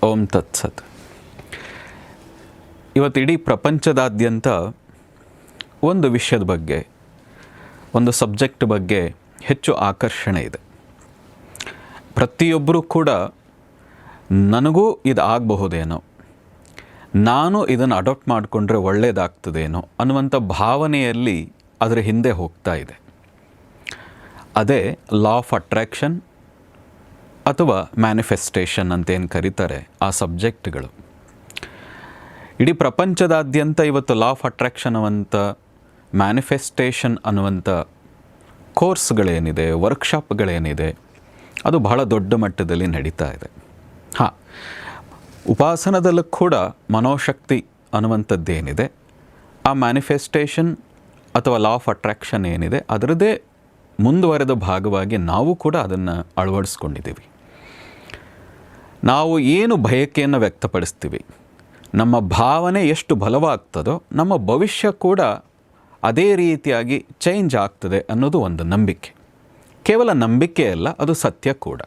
ಓಂ ತತ್ಸತ್. ಇವತ್ತು ಇಡೀ ಪ್ರಪಂಚದಾದ್ಯಂತ ಒಂದು ವಿಷಯದ ಬಗ್ಗೆ, ಒಂದು ಸಬ್ಜೆಕ್ಟ್ ಬಗ್ಗೆ ಹೆಚ್ಚು ಆಕರ್ಷಣೆ ಇದೆ. ಪ್ರತಿಯೊಬ್ಬರೂ ಕೂಡ ನನಗೂ ಇದು ಆಗಬಹುದೇನೋ, ನಾನು ಇದನ್ನು ಅಡಾಪ್ಟ್ ಮಾಡಿಕೊಂಡ್ರೆ ಒಳ್ಳೆಯದಾಗ್ತದೇನೋ ಅನ್ನುವಂಥ ಭಾವನೆಯಲ್ಲಿ ಅದರ ಹಿಂದೆ ಹೋಗ್ತಾ ಇದೆ. ಅದೇ ಲಾ ಆಫ್ ಅಟ್ರ್ಯಾಕ್ಷನ್ ಅಥವಾ ಮ್ಯಾನಿಫೆಸ್ಟೇಷನ್ ಅಂತೇನು ಕರೀತಾರೆ ಆ ಸಬ್ಜೆಕ್ಟ್ಗಳು. ಇಡೀ ಪ್ರಪಂಚದಾದ್ಯಂತ ಇವತ್ತು ಲಾ ಆಫ್ ಅಟ್ರ್ಯಾಕ್ಷನ್ ಅನ್ನುವಂಥ, ಮ್ಯಾನಿಫೆಸ್ಟೇಷನ್ ಅನ್ನುವಂಥ ಕೋರ್ಸ್ಗಳೇನಿದೆ, ವರ್ಕ್ಶಾಪ್ಗಳೇನಿದೆ, ಅದು ಬಹಳ ದೊಡ್ಡ ಮಟ್ಟದಲ್ಲಿ ನಡೀತಾ ಇದೆ. ಉಪಾಸನದಲ್ಲೂ ಕೂಡ ಮನೋಶಕ್ತಿ ಅನ್ನುವಂಥದ್ದೇನಿದೆ, ಆ ಮ್ಯಾನಿಫೆಸ್ಟೇಷನ್ ಅಥವಾ ಲಾ ಆಫ್ ಅಟ್ರ್ಯಾಕ್ಷನ್ ಏನಿದೆ ಅದರದ್ದೇ ಮುಂದುವರೆದ ಭಾಗವಾಗಿ ನಾವು ಕೂಡ ಅದನ್ನು ಅಳವಡಿಸ್ಕೊಂಡಿದ್ದೀವಿ. ನಾವು ಏನು ಬಯಕೆಯನ್ನು ವ್ಯಕ್ತಪಡಿಸ್ತೀವಿ, ನಮ್ಮ ಭಾವನೆ ಎಷ್ಟು ಬಲವಾಗ್ತದೋ ನಮ್ಮ ಭವಿಷ್ಯ ಕೂಡ ಅದೇ ರೀತಿಯಾಗಿ ಚೇಂಜ್ ಆಗ್ತದೆ ಅನ್ನೋದು ಒಂದು ನಂಬಿಕೆ. ಕೇವಲ ನಂಬಿಕೆ ಅಲ್ಲ, ಅದು ಸತ್ಯ ಕೂಡ.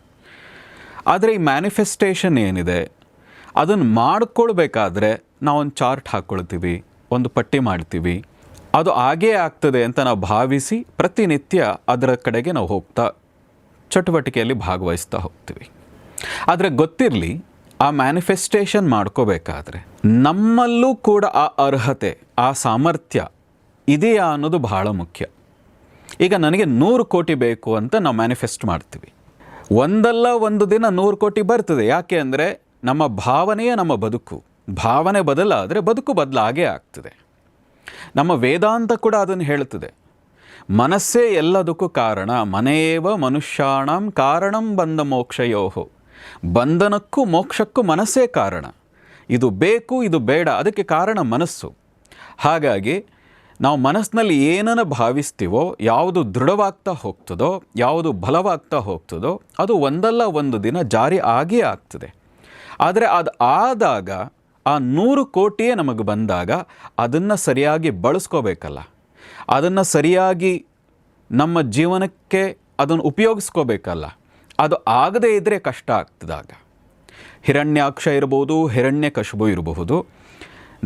ಆದರೆ ಈ ಮ್ಯಾನಿಫೆಸ್ಟೇಷನ್ ಏನಿದೆ ಅದನ್ನು ಮಾಡಿಕೊಳ್ಬೇಕಾದ್ರೆ ನಾವೊಂದು ಚಾರ್ಟ್ ಹಾಕ್ಕೊಳ್ತೀವಿ, ಒಂದು ಪಟ್ಟಿ ಮಾಡ್ತೀವಿ, ಅದು ಹಾಗೇ ಆಗ್ತದೆ ಅಂತ ನಾವು ಭಾವಿಸಿ ಪ್ರತಿನಿತ್ಯ ಅದರ ಕಡೆಗೆ ನಾವು ಹೋಗ್ತಾ ಚಟುವಟಿಕೆಯಲ್ಲಿ ಭಾಗವಹಿಸ್ತಾ ಹೋಗ್ತೀವಿ. ಆದರೆ ಗೊತ್ತಿರಲಿ, ಆ ಮ್ಯಾನಿಫೆಸ್ಟೇಷನ್ ಮಾಡ್ಕೋಬೇಕಾದ್ರೆ ನಮ್ಮಲ್ಲೂ ಕೂಡ ಆ ಅರ್ಹತೆ, ಆ ಸಾಮರ್ಥ್ಯ ಇದೆಯಾ ಅನ್ನೋದು ಬಹಳ ಮುಖ್ಯ. ಈಗ ನನಗೆ 100 ಕೋಟಿ ಬೇಕು ಅಂತ ನಾವು ಮ್ಯಾನಿಫೆಸ್ಟ್ ಮಾಡ್ತೀವಿ. ಒಂದಲ್ಲ ಒಂದು ದಿನ 100 ಕೋಟಿ ಬರ್ತದೆ. ಯಾಕೆ ಅಂದರೆ ನಮ್ಮ ಭಾವನೆಯೇ ನಮ್ಮ ಬದುಕು. ಭಾವನೆ ಬದಲಾದರೆ ಬದುಕು ಬದಲಾಗೇ ಆಗ್ತದೆ. ನಮ್ಮ ವೇದಾಂತ ಕೂಡ ಅದನ್ನು ಹೇಳ್ತದೆ. ಮನಸ್ಸೇ ಎಲ್ಲದಕ್ಕೂ ಕಾರಣ. ಮನೆಯೇವ ಮನುಷ್ಯಾಣಂ ಕಾರಣಂ ಬಂಧ ಮೋಕ್ಷಯೋಹೋ. ಬಂಧನಕ್ಕೂ ಮೋಕ್ಷಕ್ಕೂ ಮನಸ್ಸೇ ಕಾರಣ. ಇದು ಬೇಕು, ಇದು ಬೇಡ, ಅದಕ್ಕೆ ಕಾರಣ ಮನಸ್ಸು. ಹಾಗಾಗಿ ನಾವು ಮನಸ್ಸಿನಲ್ಲಿ ಏನನ್ನು ಭಾವಿಸ್ತೀವೋ, ಯಾವುದು ದೃಢವಾಗ್ತಾ ಹೋಗ್ತದೋ, ಯಾವುದು ಬಲವಾಗ್ತಾ ಹೋಗ್ತದೋ ಅದು ಒಂದಲ್ಲ ಒಂದು ದಿನ ಜಾರಿ ಆಗೇ ಆಗ್ತದೆ. ಆದರೆ ಅದು ಆದಾಗ, ಆ 100 ಕೋಟಿಯೇ ನಮಗೆ ಬಂದಾಗ ಅದನ್ನು ಸರಿಯಾಗಿ ಬಳಸ್ಕೋಬೇಕಲ್ಲ, ಅದನ್ನು ಸರಿಯಾಗಿ ನಮ್ಮ ಜೀವನಕ್ಕೆ ಅದನ್ನು ಉಪಯೋಗಿಸ್ಕೋಬೇಕಲ್ಲ. ಅದು ಆಗದೇ ಇದ್ದರೆ ಕಷ್ಟ ಆಗ್ತದಾಗ. ಹಿರಣ್ಯಾಕ್ಷ ಇರ್ಬೋದು, ಹಿರಣ್ಯಕಶಿಪು ಇರಬಹುದು.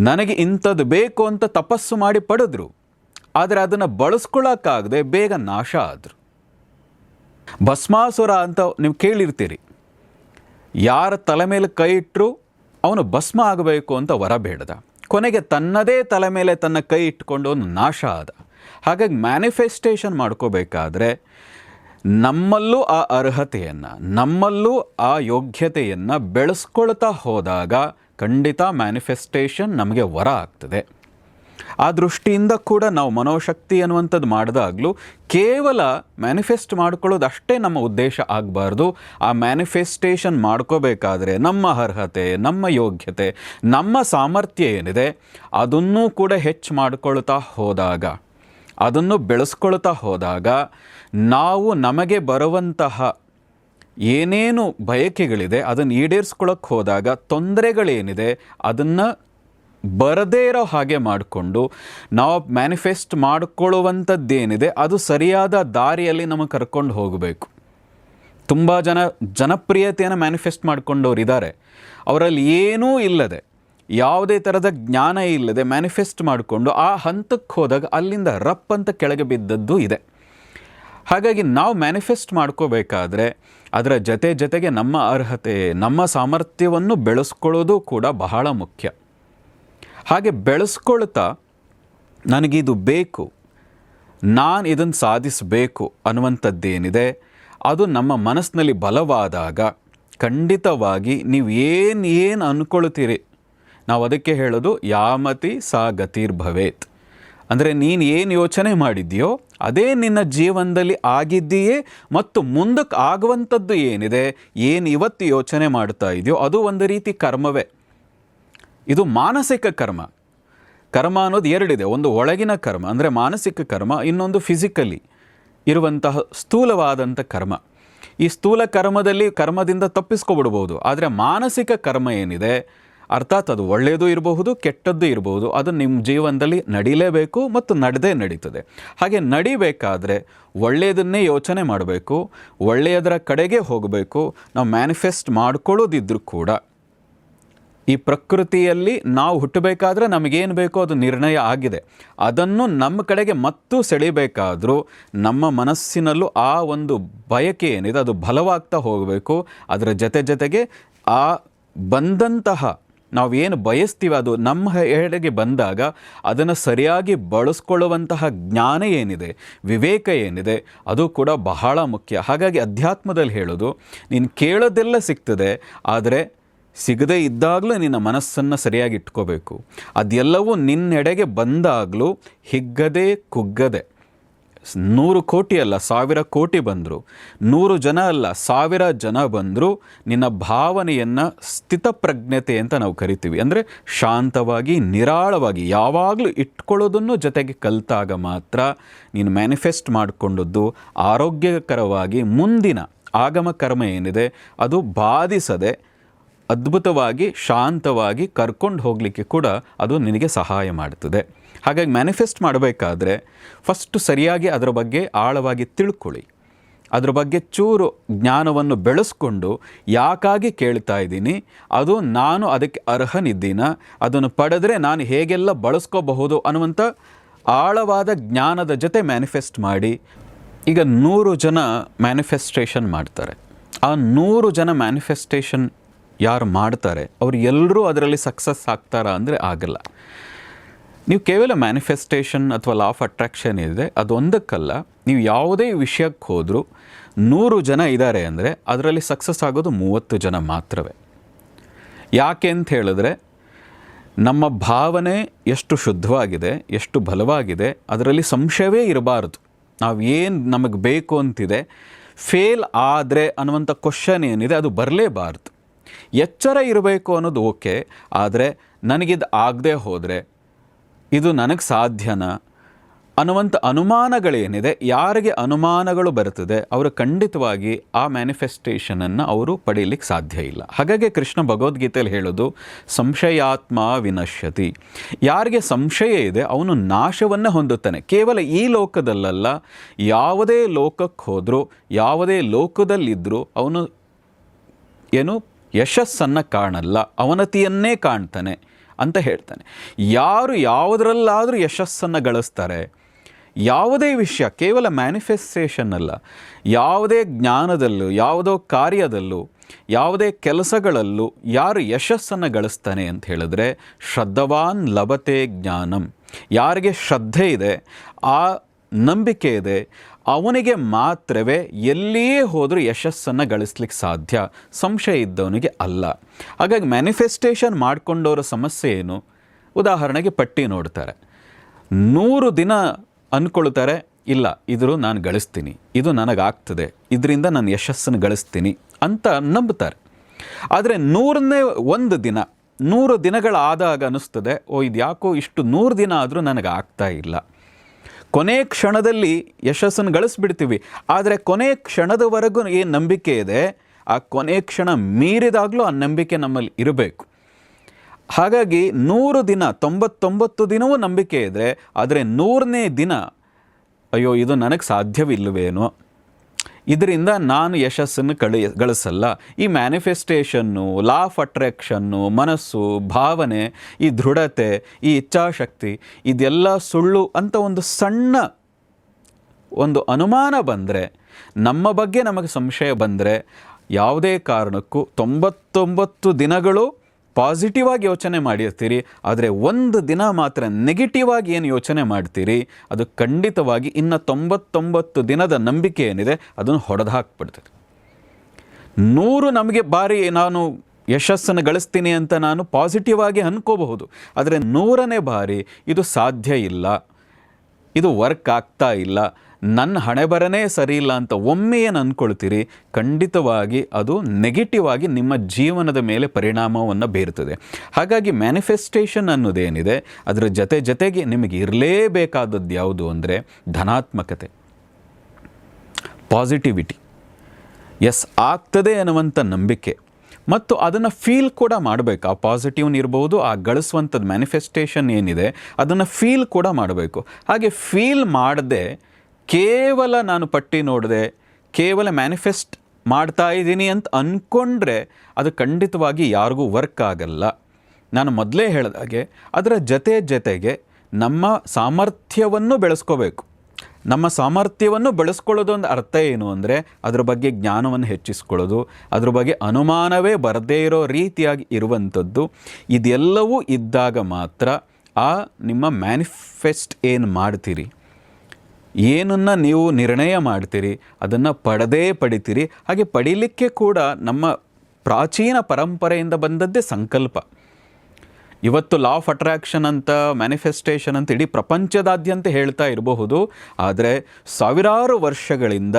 ನನಗೆ ಇಂಥದ್ದು ಬೇಕು ಅಂತ ತಪಸ್ಸು ಮಾಡಿ ಪಡೆದ್ರು, ಆದರೆ ಅದನ್ನು ಬಳಸ್ಕೊಳ್ಳೋಕ್ಕಾಗದೆ ಬೇಗ ನಾಶ ಆದರು. ಭಸ್ಮಾಸುರ ಅಂತ ನೀವು ಕೇಳಿರ್ತೀರಿ. ಯಾರ ತಲೆ ಮೇಲೆ ಕೈ ಇಟ್ಟರು ಅವನು ಭಸ್ಮ ಆಗಬೇಕು ಅಂತ ವರ ಬೇಡದ, ಕೊನೆಗೆ ತನ್ನದೇ ತಲೆ ಮೇಲೆ ತನ್ನ ಕೈ ಇಟ್ಕೊಂಡು ಅವನು ನಾಶ ಆದ. ಹಾಗಾಗಿ ಮ್ಯಾನಿಫೆಸ್ಟೇಷನ್ ಮಾಡ್ಕೋಬೇಕಾದ್ರೆ ನಮ್ಮಲ್ಲೂ ಆ ಅರ್ಹತೆಯನ್ನು, ನಮ್ಮಲ್ಲೂ ಆ ಯೋಗ್ಯತೆಯನ್ನು ಬೆಳೆಸ್ಕೊಳ್ತಾ ಹೋದಾಗ ಖಂಡಿತ ಮ್ಯಾನಿಫೆಸ್ಟೇಷನ್ ನಮಗೆ ವರ ಆಗ್ತದೆ. ಆ ದೃಷ್ಟಿಯಿಂದ ಕೂಡ ನಾವು ಮನೋಶಕ್ತಿ ಅನ್ನುವಂಥದ್ದು ಮಾಡಿದಾಗಲೂ ಕೇವಲ ಮ್ಯಾನಿಫೆಸ್ಟ್ ಮಾಡ್ಕೊಳ್ಳೋದು ಅಷ್ಟೇ ನಮ್ಮ ಉದ್ದೇಶ ಆಗಬಾರ್ದು. ಆ ಮ್ಯಾನಿಫೆಸ್ಟೇಷನ್ ಮಾಡ್ಕೋಬೇಕಾದ್ರೆ ನಮ್ಮ ಅರ್ಹತೆ, ನಮ್ಮ ಯೋಗ್ಯತೆ, ನಮ್ಮ ಸಾಮರ್ಥ್ಯ ಏನಿದೆ ಅದನ್ನೂ ಕೂಡ ಹೆಚ್ಚು ಮಾಡ್ಕೊಳ್ತಾ ಹೋದಾಗ, ಅದನ್ನು ಬೆಳೆಸ್ಕೊಳ್ತಾ ಹೋದಾಗ ನಾವು ನಮಗೆ ಬರುವಂತಹ ಏನೇನು ಬಯಕೆಗಳಿದೆ ಅದನ್ನು ಈಡೇರಿಸ್ಕೊಳ್ಳೋಕ್ಕೆ ಹೋದಾಗ ತೊಂದರೆಗಳೇನಿದೆ ಅದನ್ನು ಬರದೇ ಇರೋ ಹಾಗೆ ಮಾಡಿಕೊಂಡು ನಾವು ಮ್ಯಾನಿಫೆಸ್ಟ್ ಮಾಡಿಕೊಳ್ಳುವಂಥದ್ದೇನಿದೆ ಅದು ಸರಿಯಾದ ದಾರಿಯಲ್ಲಿ ನಮಗೆ ಕರ್ಕೊಂಡು ಹೋಗಬೇಕು. ತುಂಬ ಜನಪ್ರಿಯತೆಯನ್ನು ಮ್ಯಾನಿಫೆಸ್ಟ್ ಮಾಡ್ಕೊಂಡವ್ರು ಇದ್ದಾರೆ. ಅವರಲ್ಲಿ ಏನೂ ಇಲ್ಲದೆ, ಯಾವುದೇ ಥರದ ಜ್ಞಾನ ಇಲ್ಲದೆ ಮ್ಯಾನಿಫೆಸ್ಟ್ ಮಾಡಿಕೊಂಡು ಆ ಹಂತಕ್ಕೆ ಹೋದಾಗ ಅಲ್ಲಿಂದ ರಪ್ ಅಂತ ಕೆಳಗೆ ಬಿದ್ದದ್ದು ಇದೆ. ಹಾಗಾಗಿ ನಾವು ಮ್ಯಾನಿಫೆಸ್ಟ್ ಮಾಡ್ಕೋಬೇಕಾದ್ರೆ ಅದರ ಜೊತೆಗೆ ನಮ್ಮ ಅರ್ಹತೆ, ನಮ್ಮ ಸಾಮರ್ಥ್ಯವನ್ನು ಬೆಳೆಸ್ಕೊಳ್ಳೋದು ಕೂಡ ಬಹಳ ಮುಖ್ಯ. ಹಾಗೆ ಬೆಳೆಸ್ಕೊಳ್ತಾ ನನಗಿದು ಬೇಕು, ನಾನು ಇದನ್ನು ಸಾಧಿಸಬೇಕು ಅನ್ನುವಂಥದ್ದೇನಿದೆ ಅದು ನಮ್ಮ ಮನಸ್ಸಿನಲ್ಲಿ ಬಲವಾದಾಗ ಖಂಡಿತವಾಗಿ ನೀವು ಏನು ಅಂದ್ಕೊಳ್ತೀರಿ, ನಾವು ಅದಕ್ಕೆ ಹೇಳೋದು ಯಾಮತಿ ಸಾ ಗತಿರ್ಭವೇತ್. ಅಂದರೆ ನೀನು ಏನು ಯೋಚನೆ ಮಾಡಿದೆಯೋ ಅದೇ ನಿನ್ನ ಜೀವನದಲ್ಲಿ ಆಗಿದ್ದೀಯೇ, ಮತ್ತು ಮುಂದಕ್ಕೆ ಆಗುವಂಥದ್ದು ಏನಿದೆ, ಏನು ಇವತ್ತು ಯೋಚನೆ ಮಾಡ್ತಾ ಇದೆಯೋ ಅದು ಒಂದು ರೀತಿ ಕರ್ಮವೇ. ಇದು ಮಾನಸಿಕ ಕರ್ಮ. ಕರ್ಮ ಅನ್ನೋದು ಎರಡಿದೆ. ಒಂದು ಒಳಗಿನ ಕರ್ಮ ಅಂದರೆ ಮಾನಸಿಕ ಕರ್ಮ, ಇನ್ನೊಂದು ಫಿಸಿಕಲಿ ಇರುವಂತಹ ಸ್ಥೂಲವಾದಂಥ ಕರ್ಮ. ಈ ಸ್ಥೂಲ ಕರ್ಮದಿಂದ ತಪ್ಪಿಸ್ಕೊಬಿಡ್ಬೋದು. ಆದರೆ ಮಾನಸಿಕ ಕರ್ಮ ಏನಿದೆ, ಅರ್ಥಾತ್ ಅದು ಒಳ್ಳೆಯದು ಇರಬಹುದು, ಕೆಟ್ಟದ್ದು ಇರಬಹುದು, ಅದು ನಿಮ್ಮ ಜೀವನದಲ್ಲಿ ನಡೀಲೇಬೇಕು ಮತ್ತು ನಡೆದೇ ನಡೀತದೆ. ಹಾಗೆ ನಡಿಬೇಕಾದ್ರೆ ಒಳ್ಳೆಯದನ್ನೇ ಯೋಚನೆ ಮಾಡಬೇಕು, ಒಳ್ಳೆಯದರ ಕಡೆಗೆ ಹೋಗಬೇಕು. ನಾವು ಮ್ಯಾನಿಫೆಸ್ಟ್ ಮಾಡ್ಕೊಳ್ಳೋದಿದ್ರೂ ಕೂಡ ಈ ಪ್ರಕೃತಿಯಲ್ಲಿ ನಾವು ಹುಟ್ಟಬೇಕಾದ್ರೆ ನಮಗೇನು ಬೇಕೋ ಅದು ನಿರ್ಣಯ ಆಗಿದೆ. ಅದನ್ನು ನಮ್ಮ ಕಡೆಗೆ ಮತ್ತೂ ಸೆಳಿಬೇಕಾದ್ರೂ ನಮ್ಮ ಮನಸ್ಸಿನಲ್ಲೂ ಆ ಒಂದು ಬಯಕೆ ಏನಿದೆ ಅದು ಬಲವಾಗ್ತಾ ಹೋಗಬೇಕು. ಅದರ ಜೊತೆಗೆ ಆ ಬಂದಂತಹ ನಾವೇನು ಬಯಸ್ತೀವಿ ಅದು ನಮ್ಮ ಎಡೆಗೆ ಬಂದಾಗ ಅದನ್ನು ಸರಿಯಾಗಿ ಬಳಸ್ಕೊಳ್ಳುವಂತಹ ಜ್ಞಾನ ಏನಿದೆ, ವಿವೇಕ ಏನಿದೆ, ಅದು ಕೂಡ ಬಹಳ ಮುಖ್ಯ. ಹಾಗಾಗಿ ಅಧ್ಯಾತ್ಮದಲ್ಲಿ ಹೇಳೋದು, ನೀನು ಕೇಳೋದೆಲ್ಲ ಸಿಗ್ತದೆ, ಆದರೆ ಸಿಗದೇ ಇದ್ದಾಗಲೂ ನಿನ್ನ ಮನಸ್ಸನ್ನು ಸರಿಯಾಗಿ ಇಟ್ಕೋಬೇಕು. ಅದೆಲ್ಲವೂ ನಿನ್ನೆಡೆಗೆ ಬಂದಾಗಲೂ ಹಿಗ್ಗದೆ ಕುಗ್ಗದೆ, 100 ಕೋಟಿ ಅಲ್ಲ 1000 ಕೋಟಿ ಬಂದರು, 100 ಜನ ಅಲ್ಲ 1000 ಜನ ಬಂದರೂ ನಿನ್ನ ಭಾವನೆಯನ್ನು ಸ್ಥಿತಪ್ರಜ್ಞತೆ ಅಂತ ನಾವು ಕರಿತೀವಿ. ಅಂದರೆ ಶಾಂತವಾಗಿ ನಿರಾಳವಾಗಿ ಯಾವಾಗಲೂ ಇಟ್ಕೊಳ್ಳೋದನ್ನು ಜೊತೆಗೆ ಕಲಿತಾಗ ಮಾತ್ರ ನೀನು ಮ್ಯಾನಿಫೆಸ್ಟ್ ಮಾಡಿಕೊಂಡದ್ದು ಆರೋಗ್ಯಕರವಾಗಿ ಮುಂದಿನ ಆಗಮ ಕರ್ಮ ಏನಿದೆ ಅದು ಬಾಧಿಸದೆ ಅದ್ಭುತವಾಗಿ ಶಾಂತವಾಗಿ ಕರ್ಕೊಂಡು ಹೋಗಲಿಕ್ಕೆ ಕೂಡ ಅದು ನಿನಗೆ ಸಹಾಯ ಮಾಡ್ತದೆ. ಹಾಗಾಗಿ ಮ್ಯಾನಿಫೆಸ್ಟ್ ಮಾಡಬೇಕಾದ್ರೆ ಫಸ್ಟು ಸರಿಯಾಗಿ ಅದರ ಬಗ್ಗೆ ಆಳವಾಗಿ ತಿಳ್ಕೊಳ್ಳಿ. ಅದರ ಬಗ್ಗೆ ಚೂರು ಜ್ಞಾನವನ್ನು ಬೆಳೆಸ್ಕೊಂಡು ಯಾಕಾಗಿ ಕೇಳ್ತಾ ಇದ್ದೀನಿ, ಅದು ನಾನು ಅದಕ್ಕೆ ಅರ್ಹನಿದ್ದೀನ, ಅದನ್ನು ಪಡೆದರೆ ನಾನು ಹೇಗೆಲ್ಲ ಬಳಸ್ಕೋಬಹುದು ಅನ್ನುವಂಥ ಆಳವಾದ ಜ್ಞಾನದ ಜೊತೆ ಮ್ಯಾನಿಫೆಸ್ಟ್ ಮಾಡಿ. ಈಗ 100 ಜನ ಮ್ಯಾನಿಫೆಸ್ಟೇಷನ್ ಮಾಡ್ತಾರೆ. ಆ 100 ಜನ ಮ್ಯಾನಿಫೆಸ್ಟೇಷನ್ ಯಾರು ಮಾಡ್ತಾರೆ ಅವರು ಎಲ್ಲರೂ ಅದರಲ್ಲಿ ಸಕ್ಸಸ್ ಆಗ್ತಾರಾ ಅಂದರೆ ಆಗಲ್ಲ. ನೀವು ಕೇವಲ ಮ್ಯಾನಿಫೆಸ್ಟೇಷನ್ ಅಥವಾ ಲಾ ಆಫ್ ಅಟ್ರಾಕ್ಷನ್ ಇದೆ ಅದೊಂದಕ್ಕಲ್ಲ, ನೀವು ಯಾವುದೇ ವಿಷಯಕ್ಕೆ ಹೋದರೂ 100 ಜನ ಇದ್ದಾರೆ ಅಂದರೆ ಅದರಲ್ಲಿ ಸಕ್ಸಸ್ ಆಗೋದು 30 ಜನ ಮಾತ್ರವೇ. ಯಾಕೆ ಅಂತ ಹೇಳಿದ್ರೆ ನಮ್ಮ ಭಾವನೆ ಎಷ್ಟು ಶುದ್ಧವಾಗಿದೆ, ಎಷ್ಟು ಬಲವಾಗಿದೆ, ಅದರಲ್ಲಿ ಸಂಶಯವೇ ಇರಬಾರ್ದು. ನಾವು ಏನು ನಮಗೆ ಬೇಕು ಅಂತಿದೆ, ಫೇಲ್ ಆದರೆ ಅನ್ನುವಂಥ ಕ್ವಶನ್ ಏನಿದೆ ಅದು ಬರಲೇಬಾರ್ದು. ಎಚ್ಚರ ಇರಬೇಕು ಅನ್ನೋದು ಓಕೆ, ಆದರೆ ನನಗಿದು ಆಗದೆ ಹೋದರೆ ಇದು ನನಗೆ ಸಾಧ್ಯನಾ ಅನ್ನುವಂಥ ಅನುಮಾನಗಳೇನಿದೆ, ಯಾರಿಗೆ ಅನುಮಾನಗಳು ಬರ್ತದೆ ಅವರು ಖಂಡಿತವಾಗಿ ಆ ಮ್ಯಾನಿಫೆಸ್ಟೇಷನನ್ನು ಅವರು ಪಡೀಲಿಕ್ಕೆ ಸಾಧ್ಯ ಇಲ್ಲ. ಹಾಗಾಗಿ ಕೃಷ್ಣ ಭಗವದ್ಗೀತೆಯಲ್ಲಿ ಹೇಳೋದು ಸಂಶಯಾತ್ಮ ವಿನಶ್ಯತಿ. ಯಾರಿಗೆ ಸಂಶಯ ಇದೆ ಅವನು ನಾಶವನ್ನು ಹೊಂದುತ್ತಾನೆ. ಕೇವಲ ಈ ಲೋಕದಲ್ಲಲ್ಲ, ಯಾವುದೇ ಲೋಕಕ್ಕೆ ಹೋದರೂ ಯಾವುದೇ ಲೋಕದಲ್ಲಿದ್ದರೂ ಅವನು ಏನು ಯಶಸ್ಸನ್ನು ಕಾಣಲ್ಲ, ಅವನತಿಯನ್ನೇ ಕಾಣ್ತಾನೆ ಅಂತ ಹೇಳ್ತಾನೆ. ಯಾರು ಯಾವುದರಲ್ಲಾದರೂ ಯಶಸ್ಸನ್ನು ಗಳಿಸ್ತಾರೆ, ಯಾವುದೇ ವಿಷಯ ಕೇವಲ ಮ್ಯಾನಿಫೆಸ್ಟೇಷನ್ ಅಲ್ಲ, ಯಾವುದೇ ಜ್ಞಾನದಲ್ಲೂ ಯಾವುದೋ ಕಾರ್ಯದಲ್ಲೂ ಯಾವುದೇ ಕೆಲಸಗಳಲ್ಲೂ ಯಾರು ಯಶಸ್ಸನ್ನು ಗಳಿಸ್ತಾನೆ ಅಂತ ಹೇಳಿದ್ರೆ ಶ್ರದ್ಧವಾನ್ ಲಭತೆ ಜ್ಞಾನಂ. ಯಾರಿಗೆ ಶ್ರದ್ಧೆ ಇದೆ, ಆ ನಂಬಿಕೆ ಇದೆ, ಅವನಿಗೆ ಮಾತ್ರವೇ ಎಲ್ಲಿಯೇ ಹೋದರೂ ಯಶಸ್ಸನ್ನು ಗಳಿಸ್ಲಿಕ್ಕೆ ಸಾಧ್ಯ, ಸಂಶಯ ಇದ್ದವನಿಗೆ ಅಲ್ಲ. ಹಾಗಾಗಿ ಮ್ಯಾನಿಫೆಸ್ಟೇಷನ್ ಮಾಡಿಕೊಂಡವರ ಸಮಸ್ಯೆ ಏನು, ಉದಾಹರಣೆಗೆ ಪಟ್ಟಿ ನೋಡ್ತಾರೆ, 100 ದಿನ ಅಂದ್ಕೊಳ್ತಾರೆ ಇಲ್ಲ ಇದ್ರು ನಾನು ಗಳಿಸ್ತೀನಿ, ಇದು ನನಗಾಗ್ತದೆ, ಇದರಿಂದ ನಾನು ಯಶಸ್ಸನ್ನು ಗಳಿಸ್ತೀನಿ ಅಂತ ನಂಬ್ತಾರೆ. ಆದರೆ 100ನೇ ಒಂದು ದಿನ 100 ದಿನಗಳಾದಾಗ ಅನ್ನಿಸ್ತದೆ, ಇದು ಯಾಕೋ ಇಷ್ಟು 100 ದಿನ ಆದರೂ ನನಗೆ ಆಗ್ತಾ ಇಲ್ಲ. ಕೊನೆ ಕ್ಷಣದಲ್ಲಿ ಯಶಸ್ಸನ್ನು ಗಳಿಸ್ಬಿಡ್ತೀವಿ, ಆದರೆ ಕೊನೆ ಕ್ಷಣದವರೆಗೂ ಏನು ನಂಬಿಕೆ ಇದೆ, ಆ ಕೊನೆ ಕ್ಷಣ ಮೀರಿದಾಗಲೂ ಆ ನಂಬಿಕೆ ನಮ್ಮಲ್ಲಿ ಇರಬೇಕು. ಹಾಗಾಗಿ 100 ದಿನ 99 ದಿನವೂ ನಂಬಿಕೆ ಇದೆ, ಆದರೆ 100ನೇ ದಿನ ಅಯ್ಯೋ ಇದು ನನಗೆ ಸಾಧ್ಯವಿಲ್ಲವೇನೋ, ಇದರಿಂದ ನಾನು ಯಶಸ್ಸನ್ನು ಗಳಿಸಲ್ಲ. ಈ ಮ್ಯಾನಿಫೆಸ್ಟೇಷನ್ನು, ಲಾ ಆಫ್ ಅಟ್ರಾಕ್ಷನ್ನು, ಮನಸ್ಸು, ಭಾವನೆ, ಈ ದೃಢತೆ, ಈ ಇಚ್ಛಾಶಕ್ತಿ ಇದೆಲ್ಲ ಸುಳ್ಳು ಅಂತ ಒಂದು ಸಣ್ಣ ಒಂದು ಅನುಮಾನ ಬಂದರೆ, ನಮ್ಮ ಬಗ್ಗೆ ನಮಗೆ ಸಂಶಯ ಬಂದರೆ, ಯಾವುದೇ ಕಾರಣಕ್ಕೂ 99 ದಿನಗಳು ಪಾಸಿಟಿವ್ ಆಗಿ ಯೋಚನೆ ಮಾಡಿರ್ತೀರಿ, ಆದರೆ ಒಂದು ದಿನ ಮಾತ್ರ ನೆಗೆಟಿವ್ ಆಗಿ ಏನು ಯೋಚನೆ ಮಾಡ್ತೀರಿ ಅದು ಖಂಡಿತವಾಗಿ ಇನ್ನು 99 ದಿನದ ನಂಬಿಕೆ ಏನಿದೆ ಅದನ್ನು ಹೊಡೆದು ಹಾಕ್ಬಿಡ್ತದೆ. 100 ನಮಗೆ ಬಾರಿ ನಾನು ಯಶಸ್ಸನ್ನು ಗಳಿಸ್ತೀನಿ ಅಂತ ನಾನು ಪಾಸಿಟಿವ್ ಆಗಿ ಅನ್ಕೋಬಹುದು, ಆದರೆ 100ನೇ ಬಾರಿ ಇದು ಸಾಧ್ಯ ಇಲ್ಲ, ಇದು ವರ್ಕ್ ಆಗ್ತಾ ಇಲ್ಲ, ನನ್ನ ಹಣೆ ಬರನೇ ಸರಿ ಇಲ್ಲ ಅಂತ ಒಮ್ಮೆ ಏನು ಅಂದ್ಕೊಳ್ತೀರಿ ಖಂಡಿತವಾಗಿ ಅದು ನೆಗೆಟಿವ್ ಆಗಿ ನಿಮ್ಮ ಜೀವನದ ಮೇಲೆ ಪರಿಣಾಮವನ್ನು ಬೀರ್ತದೆ. ಹಾಗಾಗಿ ಮ್ಯಾನಿಫೆಸ್ಟೇಷನ್ ಅನ್ನೋದೇನಿದೆ ಅದರ ಜೊತೆಗೆ ನಿಮಗೆ ಇರಲೇಬೇಕಾದದ್ದು ಯಾವುದು ಅಂದರೆ ಧನಾತ್ಮಕತೆ, ಪಾಸಿಟಿವಿಟಿ. ಎಸ್ ಆಗ್ತದೆ ಅನ್ನುವಂಥ ನಂಬಿಕೆ ಮತ್ತು ಅದನ್ನು ಫೀಲ್ ಕೂಡ ಮಾಡಬೇಕು. ಆ ಪಾಸಿಟಿವ್ನಿರ್ಬೋದು, ಆ ಗಳಿಸುವಂಥದ್ದು ಮ್ಯಾನಿಫೆಸ್ಟೇಷನ್ ಏನಿದೆ ಅದನ್ನು ಫೀಲ್ ಕೂಡ ಮಾಡಬೇಕು. ಹಾಗೆ ಫೀಲ್ ಮಾಡದೆ ಕೇವಲ ನಾನು ಪಟ್ಟಿ ನೋಡಿದೆ, ಕೇವಲ ಮ್ಯಾನಿಫೆಸ್ಟ್ ಮಾಡ್ತಾ ಇದ್ದೀನಿ ಅಂತ ಅಂದ್ಕೊಂಡ್ರೆ ಅದು ಖಂಡಿತವಾಗಿ ಯಾರಿಗೂ ವರ್ಕ್ ಆಗಲ್ಲ. ನಾನು ಮೊದಲೇ ಹೇಳಿದಾಗೆ ಅದರ ಜೊತೆಗೆ ನಮ್ಮ ಸಾಮರ್ಥ್ಯವನ್ನು ಬೆಳೆಸ್ಕೋಬೇಕು. ನಮ್ಮ ಸಾಮರ್ಥ್ಯವನ್ನು ಬೆಳೆಸ್ಕೊಳ್ಳೋದು ಒಂದು ಅರ್ಥ ಏನು ಅಂದರೆ ಅದ್ರ ಬಗ್ಗೆ ಜ್ಞಾನವನ್ನು ಹೆಚ್ಚಿಸ್ಕೊಳ್ಳೋದು, ಅದ್ರ ಬಗ್ಗೆ ಅನುಮಾನವೇ ಬರದೇ ಇರೋ ರೀತಿಯಾಗಿ ಇರುವಂಥದ್ದು. ಇದೆಲ್ಲವೂ ಇದ್ದಾಗ ಮಾತ್ರ ಆ ನಿಮ್ಮ ಮ್ಯಾನಿಫೆಸ್ಟ್ ಏನು ಮಾಡ್ತೀರಿ, ಏನನ್ನು ನೀವು ನಿರ್ಣಯ ಮಾಡ್ತೀರಿ ಅದನ್ನು ಪಡಿತೀರಿ. ಹಾಗೆ ಪಡೀಲಿಕ್ಕೆ ಕೂಡ ನಮ್ಮ ಪ್ರಾಚೀನ ಪರಂಪರೆಯಿಂದ ಬಂದದ್ದೇ ಸಂಕಲ್ಪ. ಇವತ್ತು ಲಾ ಆಫ್ ಅಟ್ರಾಕ್ಷನ್ ಅಂತ, ಮ್ಯಾನಿಫೆಸ್ಟೇಷನ್ ಅಂತ ಇಡೀ ಪ್ರಪಂಚದಾದ್ಯಂತ ಹೇಳ್ತಾ ಇರಬಹುದು. ಆದರೆ ಸಾವಿರಾರು ವರ್ಷಗಳಿಂದ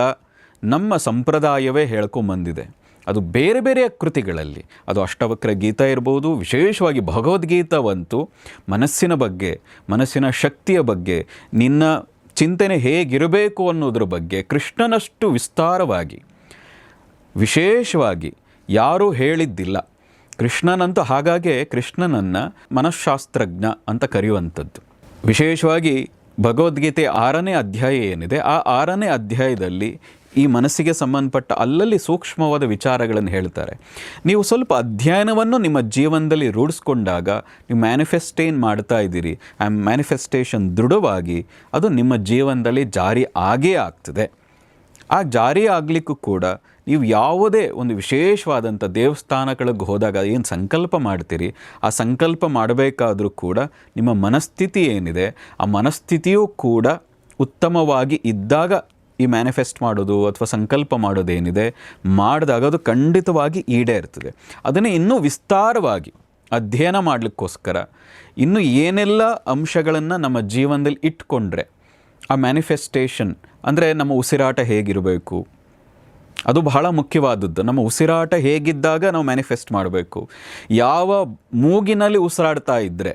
ನಮ್ಮ ಸಂಪ್ರದಾಯವೇ ಹೇಳ್ಕೊಂಬಂದಿದೆ. ಅದು ಬೇರೆ ಬೇರೆ ಕೃತಿಗಳಲ್ಲಿ, ಅದು ಅಷ್ಟವಕ್ರ ಗೀತಾ ಇರ್ಬೋದು, ವಿಶೇಷವಾಗಿ ಭಗವದ್ಗೀತಾವಂತೂ ಮನಸ್ಸಿನ ಬಗ್ಗೆ, ಮನಸ್ಸಿನ ಶಕ್ತಿಯ ಬಗ್ಗೆ, ನಿನ್ನ ಚಿಂತನೆ ಹೇಗಿರಬೇಕು ಅನ್ನೋದ್ರ ಬಗ್ಗೆ ಕೃಷ್ಣನಷ್ಟು ವಿಸ್ತಾರವಾಗಿ ವಿಶೇಷವಾಗಿ ಯಾರೂ ಹೇಳಿದ್ದಿಲ್ಲ. ಕೃಷ್ಣನಂತೂ ಹಾಗಾಗಿ ಕೃಷ್ಣನನ್ನು ಮನಃಶಾಸ್ತ್ರಜ್ಞ ಅಂತ ಕರೆಯುವಂಥದ್ದು. ವಿಶೇಷವಾಗಿ ಭಗವದ್ಗೀತೆ 6ನೇ ಅಧ್ಯಾಯ ಏನಿದೆ, ಆ 6ನೇ ಅಧ್ಯಾಯದಲ್ಲಿ ಈ ಮನಸ್ಸಿಗೆ ಸಂಬಂಧಪಟ್ಟ ಅಲ್ಲಲ್ಲಿ ಸೂಕ್ಷ್ಮವಾದ ವಿಚಾರಗಳನ್ನು ಹೇಳ್ತಾರೆ. ನೀವು ಸ್ವಲ್ಪ ಅಧ್ಯಯನವನ್ನು ನಿಮ್ಮ ಜೀವನದಲ್ಲಿ ರೂಢಿಸ್ಕೊಂಡಾಗ ನೀವು ಮ್ಯಾನಿಫೆಸ್ಟೇನ್ ಮಾಡ್ತಾ ಇದ್ದೀರಿ, ಆ ಮ್ಯಾನಿಫೆಸ್ಟೇಷನ್ ದೃಢವಾಗಿ ಅದು ನಿಮ್ಮ ಜೀವನದಲ್ಲಿ ಜಾರಿ ಆಗೇ ಆಗ್ತದೆ. ಆ ಜಾರಿ ಆಗಲಿಕ್ಕೂ ಕೂಡ ನೀವು ಯಾವುದೇ ಒಂದು ವಿಶೇಷವಾದಂಥ ದೇವಸ್ಥಾನಗಳಿಗೆ ಹೋದಾಗ ಏನು ಸಂಕಲ್ಪ ಮಾಡ್ತೀರಿ, ಆ ಸಂಕಲ್ಪ ಮಾಡಬೇಕಾದ್ರೂ ಕೂಡ ನಿಮ್ಮ ಮನಸ್ಥಿತಿ ಏನಿದೆ ಆ ಮನಸ್ಥಿತಿಯೂ ಕೂಡ ಉತ್ತಮವಾಗಿ ಇದ್ದಾಗ ಈ ಮ್ಯಾನಿಫೆಸ್ಟ್ ಮಾಡೋದು ಅಥವಾ ಸಂಕಲ್ಪ ಮಾಡೋದೇನಿದೆ ಮಾಡಿದಾಗ ಅದು ಖಂಡಿತವಾಗಿ ಈಡೇರ್ತದೆ. ಅದನ್ನೇ ಇನ್ನೂ ವಿಸ್ತಾರವಾಗಿ ಅಧ್ಯಯನ ಮಾಡಲಿಕ್ಕೋಸ್ಕರ ಇನ್ನು ಏನೆಲ್ಲ ಅಂಶಗಳನ್ನು ನಮ್ಮ ಜೀವನದಲ್ಲಿ ಇಟ್ಕೊಂಡ್ರೆ ಆ ಮ್ಯಾನಿಫೆಸ್ಟೇಷನ್ ಅಂದರೆ ನಮ್ಮ ಉಸಿರಾಟ ಹೇಗಿರಬೇಕು, ಅದು ಬಹಳ ಮುಖ್ಯವಾದದ್ದು. ನಮ್ಮ ಉಸಿರಾಟ ಹೇಗಿದ್ದಾಗ ನಾವು ಮ್ಯಾನಿಫೆಸ್ಟ್ ಮಾಡಬೇಕು. ಯಾವ ಮೂಗಿನಲ್ಲಿ ಉಸಿರಾಡ್ತಾ ಇದ್ದರೆ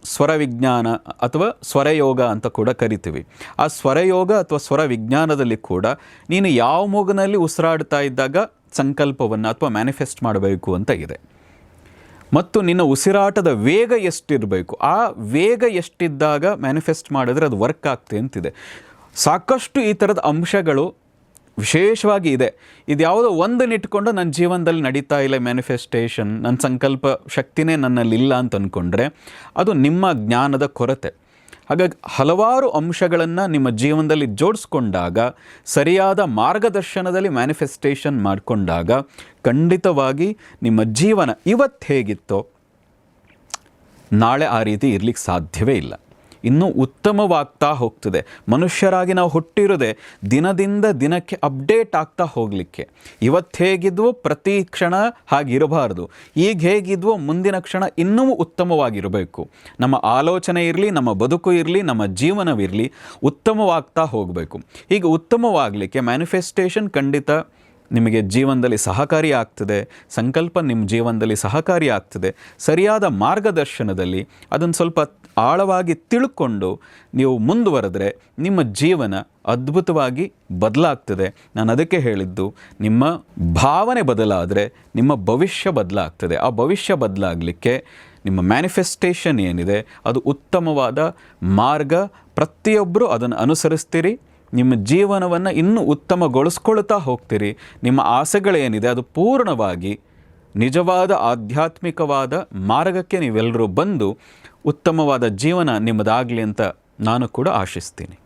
ಸ್ವರ ವಿಜ್ಞಾನ ಅಥವಾ ಸ್ವರಯೋಗ ಅಂತ ಕೂಡ ಕರಿತೀವಿ. ಆ ಸ್ವರಯೋಗ ಅಥವಾ ಸ್ವರ ವಿಜ್ಞಾನದಲ್ಲಿ ಕೂಡ ನೀನು ಯಾವ ಮೂಗಿನಲ್ಲಿ ಉಸಿರಾಡ್ತಾ ಇದ್ದಾಗ ಸಂಕಲ್ಪವನ್ನು ಅಥವಾ ಮ್ಯಾನಿಫೆಸ್ಟ್ ಮಾಡಬೇಕು ಅಂತ ಇದೆ. ಮತ್ತು ನಿನ್ನ ಉಸಿರಾಟದ ವೇಗ ಎಷ್ಟಿರಬೇಕು, ಆ ವೇಗ ಎಷ್ಟಿದ್ದಾಗ ಮ್ಯಾನಿಫೆಸ್ಟ್ ಮಾಡಿದ್ರೆ ಅದು ವರ್ಕ್ ಆಗ್ತದೆ ಅಂತಿದೆ. ಸಾಕಷ್ಟು ಈ ಥರದ ಅಂಶಗಳು ವಿಶೇಷವಾಗಿ ಇದೆ. ಇದು ಯಾವುದೋ ಒಂದನ್ನು ಇಟ್ಕೊಂಡು ನನ್ನ ಜೀವನದಲ್ಲಿ ನಡೀತಾ ಇಲ್ಲ ಮ್ಯಾನಿಫೆಸ್ಟೇಷನ್, ನನ್ನ ಸಂಕಲ್ಪ ಶಕ್ತಿನೇ ನನ್ನಲ್ಲಿ ಇಲ್ಲ ಅಂತ ಅಂದ್ಕೊಂಡ್ರೆ ಅದು ನಿಮ್ಮ ಜ್ಞಾನದ ಕೊರತೆ. ಹಾಗಾಗಿ ಹಲವಾರು ಅಂಶಗಳನ್ನು ನಿಮ್ಮ ಜೀವನದಲ್ಲಿ ಜೋಡಿಸ್ಕೊಂಡಾಗ, ಸರಿಯಾದ ಮಾರ್ಗದರ್ಶನದಲ್ಲಿ ಮ್ಯಾನಿಫೆಸ್ಟೇಷನ್ ಮಾಡಿಕೊಂಡಾಗ ಖಂಡಿತವಾಗಿ ನಿಮ್ಮ ಜೀವನ ಇವತ್ತು ಹೇಗಿತ್ತೋ ನಾಳೆ ಆ ರೀತಿ ಇರಲಿಕ್ಕೆ ಸಾಧ್ಯವೇ ಇಲ್ಲ. ಇನ್ನೂ ಉತ್ತಮವಾಗ್ತಾ ಹೋಗ್ತದೆ. ಮನುಷ್ಯರಾಗಿ ನಾವು ಹುಟ್ಟಿರೋದೆ ದಿನದಿಂದ ದಿನಕ್ಕೆ ಅಪ್ಡೇಟ್ ಆಗ್ತಾ ಹೋಗಲಿಕ್ಕೆ. ಇವತ್ತು ಹೇಗಿದ್ವೋ ಪ್ರತಿ ಕ್ಷಣ ಹಾಗಿರಬಾರ್ದು. ಈಗ ಹೇಗಿದ್ವೋ ಮುಂದಿನ ಕ್ಷಣ ಇನ್ನೂ ಉತ್ತಮವಾಗಿರಬೇಕು. ನಮ್ಮ ಆಲೋಚನೆ ಇರಲಿ, ನಮ್ಮ ಬದುಕು ಇರಲಿ, ನಮ್ಮ ಜೀವನವಿರಲಿ ಉತ್ತಮವಾಗ್ತಾ ಹೋಗಬೇಕು. ಹೀಗೆ ಉತ್ತಮವಾಗಲಿಕ್ಕೆ ಮ್ಯಾನಿಫೆಸ್ಟೇಷನ್ ಖಂಡಿತ ನಿಮಗೆ ಜೀವನದಲ್ಲಿ ಸಹಕಾರಿ ಆಗ್ತದೆ. ಸಂಕಲ್ಪ ನಿಮ್ಮ ಜೀವನದಲ್ಲಿ ಸಹಕಾರಿ ಆಗ್ತದೆ. ಸರಿಯಾದ ಮಾರ್ಗದರ್ಶನದಲ್ಲಿ ಅದನ್ನು ಸ್ವಲ್ಪ ಆಳವಾಗಿ ತಿಳ್ಕೊಂಡು ನೀವು ಮುಂದುವರೆದ್ರೆ ನಿಮ್ಮ ಜೀವನ ಅದ್ಭುತವಾಗಿ ಬದಲಾಗ್ತದೆ. ನಾನು ಅದಕ್ಕೆ ಹೇಳಿದ್ದು, ನಿಮ್ಮ ಭಾವನೆ ಬದಲಾದರೆ ನಿಮ್ಮ ಭವಿಷ್ಯ ಬದಲಾಗ್ತದೆ. ಆ ಭವಿಷ್ಯ ಬದಲಾಗಲಿಕ್ಕೆ ನಿಮ್ಮ ಮ್ಯಾನಿಫೆಸ್ಟೇಷನ್ ಏನಿದೆ ಅದು ಉತ್ತಮವಾದ ಮಾರ್ಗ. ಪ್ರತಿಯೊಬ್ಬರು ಅದನ್ನು ಅನುಸರಿಸ್ತೀರಿ, ನಿಮ್ಮ ಜೀವನವನ್ನು ಇನ್ನೂ ಉತ್ತಮಗೊಳಿಸ್ಕೊಳ್ತಾ ಹೋಗ್ತೀರಿ. ನಿಮ್ಮ ಆಸೆಗಳೇನಿದೆ ಅದು ಪೂರ್ಣವಾಗಿ ನಿಜವಾದ ಆಧ್ಯಾತ್ಮಿಕವಾದ ಮಾರ್ಗಕ್ಕೆ ನೀವೆಲ್ಲರೂ ಬಂದು ಉತ್ತಮವಾದ ಜೀವನ ನಿಮ್ಮದಾಗಲಿ ಅಂತ ನಾನು ಕೂಡ ಆಶಿಸ್ತೀನಿ.